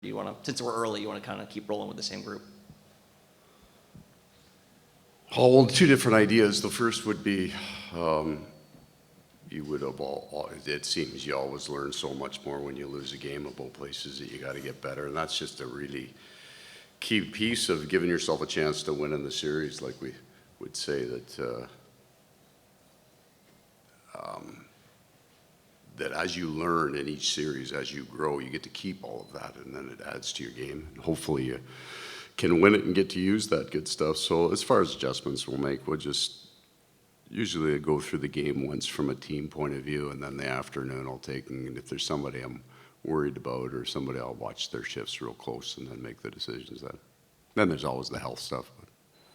You want to, since we're early, you want to kind of keep rolling with the same group? Oh, well, two different ideas. The first would be you would have it seems you always learn so much more when you lose a game about places that you got to get better. And that's just a really key piece of giving yourself a chance to win in the series. Like we would say that that as you learn in each series, as you grow, you get to keep all of that, and then it adds to your game. And hopefully you can win it and get to use that good stuff. So as far as adjustments we'll make, we'll just usually go through the game once from a team point of view, and then the afternoon I'll take, and if there's somebody I'm worried about or somebody, I'll watch their shifts real close and then make the decisions then. Then there's always the health stuff.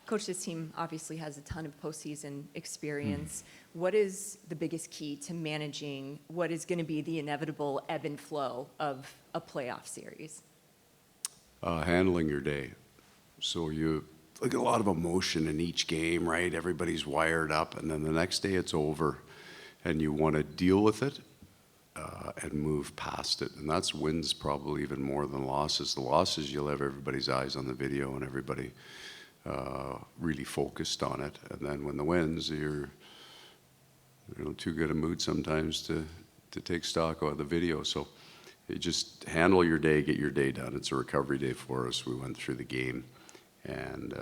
Coach, this team obviously has a ton of postseason experience. What is the biggest key to managing what is going to be the inevitable ebb and flow of a playoff series? Handling your day. So you like a lot of emotion in each game, right? Everybody's wired up, and then the next day it's over, and you want to deal with it and move past it. And that's wins probably even more than losses. The losses, you'll have everybody's eyes on the video and everybody really focused on it. And then when the wins, you're too good a mood sometimes to take stock out of the video. So you just handle your day, get your day done. It's a recovery day for us. We went through the game, and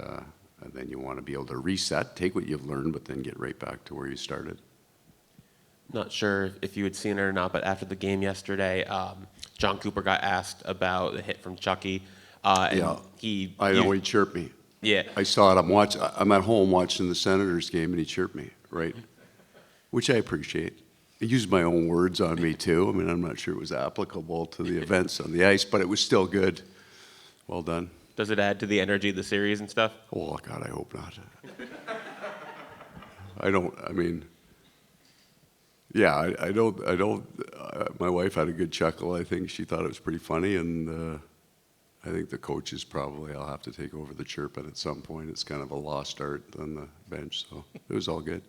then you want to be able to reset, take what you've learned, but then get right back to where you started. Not sure if you had seen it or not, but after the game yesterday, John Cooper got asked about the hit from Chucky. Yeah, he chirped me. Yeah. I saw it. I'm at home watching the Senators game, and he chirped me, right? Which I appreciate. He used my own words on me, too. I mean, I'm not sure it was applicable to the events on the ice, but it was still good. Well done. Does it add to the energy of the series and stuff? Oh, God, I hope not. I don't. My wife had a good chuckle. I think she thought it was pretty funny, and I think the coaches probably, I'll have to take over the chirping at some point. It's kind of a lost art on the bench, so it was all good.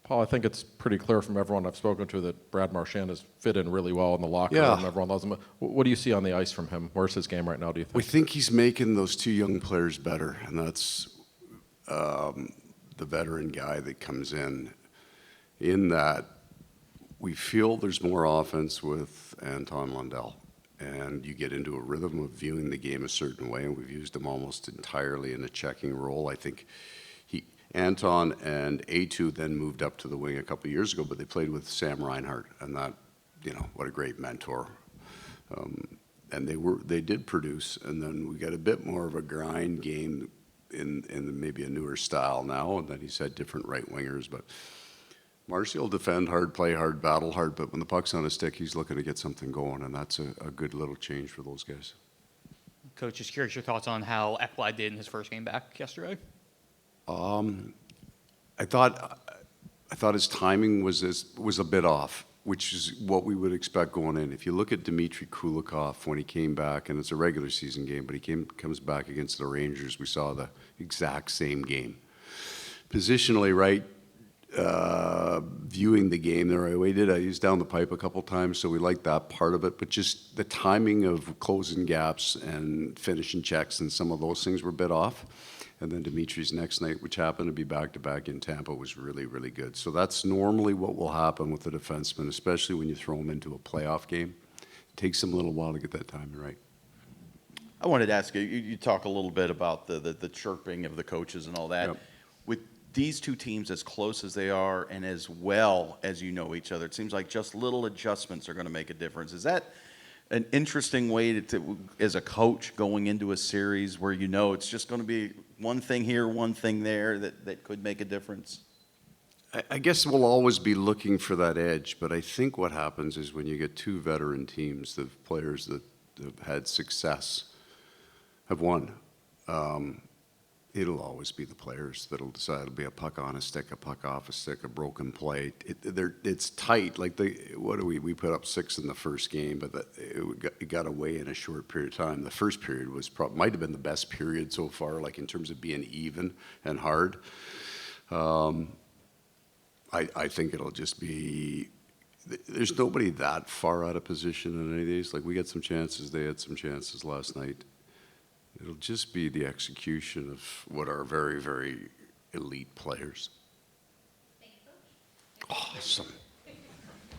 Paul, I think it's pretty clear from everyone I've spoken to that Brad Marchand has fit in really well in the locker room. Everyone loves him. What do you see on the ice from him? Where's his game right now, do you think? We think he's making those two young players better, and that's the veteran guy that comes in that we feel there's more offense with Anton Lundell. And you get into a rhythm of viewing the game a certain way, and we've used him almost entirely in a checking role. I think Anton and A2 then moved up to the wing a couple of years ago, but they played with Sam Reinhart, and that, what a great mentor. And they did produce, and then we got a bit more of a grind game in maybe a newer style now, and then he's had different right wingers, but Marcy will defend hard, play hard, battle hard, but when the puck's on his stick, he's looking to get something going, and that's a good little change for those guys. Coach, just curious your thoughts on how Ekblad did in his first game back yesterday. I thought his timing was a bit off, which is what we would expect going in. If you look at Dmitry Kulikov when he came back, and it's a regular season game, but he comes back against the Rangers, we saw the exact same game. Positionally right, viewing the game the right way. He was down the pipe a couple times, so we liked that part of it, but just the timing of closing gaps and finishing checks and some of those things were a bit off. And then Dimitri's next night, which happened to be back-to-back in Tampa, was really, really good. So that's normally what will happen with the defenseman, especially when you throw them into a playoff game. It takes them a little while to get that timing right. I wanted to ask you, you talk a little bit about the chirping of the coaches and all that. Yep. With these two teams as close as they are and as well as you know each other, it seems like just little adjustments are going to make a difference. Is that an interesting way to as a coach going into a series where it's just going to be one thing here, one thing there that could make a difference? I guess we'll always be looking for that edge, but I think what happens is when you get two veteran teams, the players that have had success have won. It'll always be the players that'll decide it'll be a puck on a stick, a puck off a stick, a broken play. It's tight. Like we put up 6 in the first game, but it got away in a short period of time. The first period might have been the best period so far, like in terms of being even and hard. I think it'll just be there's nobody that far out of position in any of these. Like, we got some chances, they had some chances last night. It'll just be the execution of what are very, very elite players. Awesome.